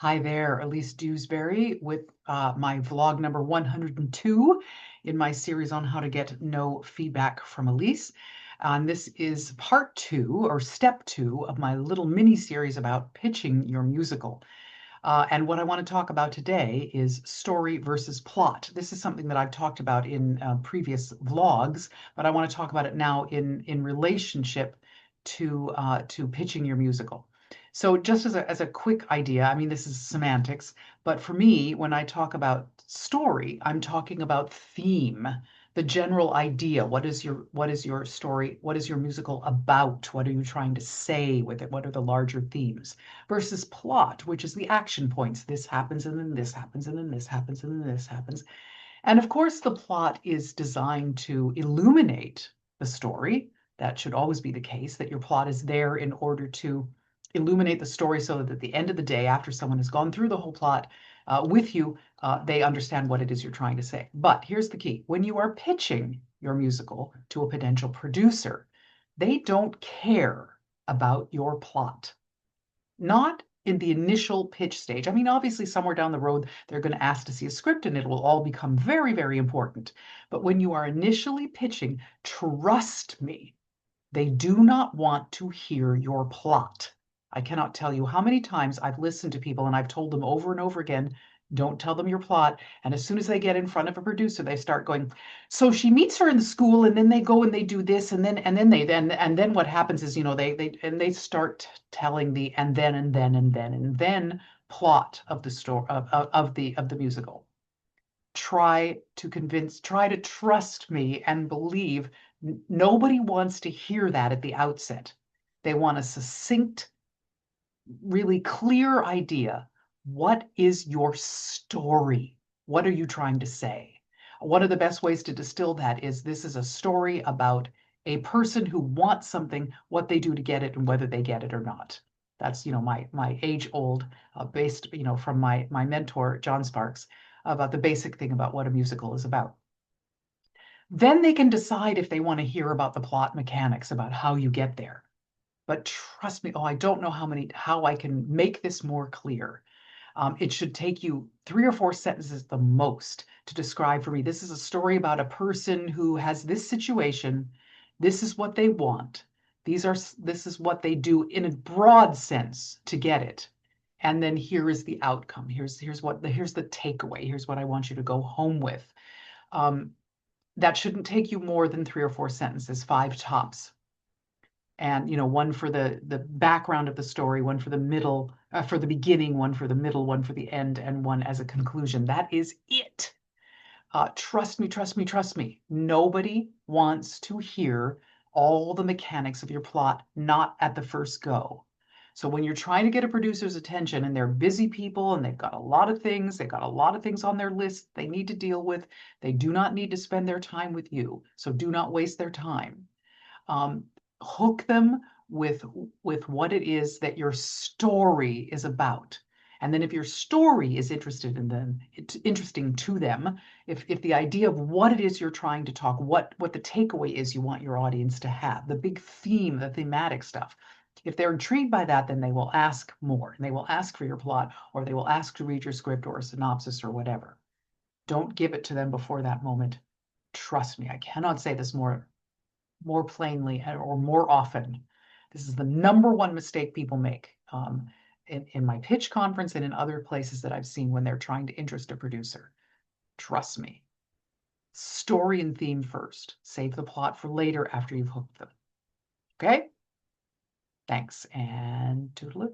Hi there, Elise Dewsberry with my vlog number 102 in my series on how to get no feedback from Elise. And this is part two or step two of my little mini series about pitching your musical. And what I want to talk about today is story versus plot. This is something that I've talked about in previous vlogs, but I want to talk about it now in relationship to pitching your musical. So just as a quick idea, I mean, this is semantics, but for me, when I talk about story, I'm talking about theme, the general idea. What is your story? What is your musical about? What are you trying to say with it? What are the larger themes? Versus plot, which is the action points. This happens, and then this happens, and then this happens, and then this happens. And of course, the plot is designed to illuminate the story. That should always be the case, that your plot is there in order to illuminate the story so that at the end of the day, after someone has gone through the whole plot with you, they understand what it is you're trying to say. But here's the key. When you are pitching your musical to a potential producer, they don't care about your plot. Not in the initial pitch stage. I mean, obviously, somewhere down the road, they're going to ask to see a script and it will all become very, very important. But when you are initially pitching, trust me, they do not want to hear your plot. I cannot tell you how many times I've listened to people and I've told them over and over again, don't tell them your plot. And as soon as they get in front of a producer, they start going, so she meets her in the school and then they go and they do this and then what happens is, they start telling the and then plot of the story of the musical. Try to trust me and believe nobody wants to hear that at the outset. They want a succinct, really clear idea. What is your story? What are you trying to say? One of the best ways to distill that is this is a story about a person who wants something, what they do to get it, and whether they get it or not. That's, my age old, based, from my mentor, John Sparks, about the basic thing about what a musical is about. Then they can decide if they want to hear about the plot mechanics, about how you get there. But trust me, I don't know how I can make this more clear. It should take you 3 or 4 sentences the most to describe for me. This is a story about a person who has this situation. This is what they want. This is what they do in a broad sense to get it. And then here is the outcome. Here's the takeaway. Here's what I want you to go home with. Um, that shouldn't take you more than 3 or 4 sentences, 5 tops. And one for the background of the story, one for the middle, for the beginning, one for the middle, one for the end, and one as a conclusion. That is it. Trust me, trust me, trust me. Nobody wants to hear all the mechanics of your plot, not at the first go. So when you're trying to get a producer's attention and they're busy people and they've got a lot of things, on their list they need to deal with, they do not need to spend their time with you. So do not waste their time. Um, Hook them with what it is that your story is about. And then if your story is interesting to them, if the idea of what it is you're trying to talk, what the takeaway is you want your audience to have, the big theme, the thematic stuff, if they're intrigued by that, then they will ask more and they will ask for your plot, or they will ask to read your script or a synopsis or whatever. Don't give it to them before that moment. Trust me, I cannot say this more plainly or more often. This is the number one mistake people make in my pitch conference and in other places that I've seen when they're trying to interest a producer. Trust me. Story and theme first. Save the plot for later after you've hooked them. Okay? Thanks and toodaloo.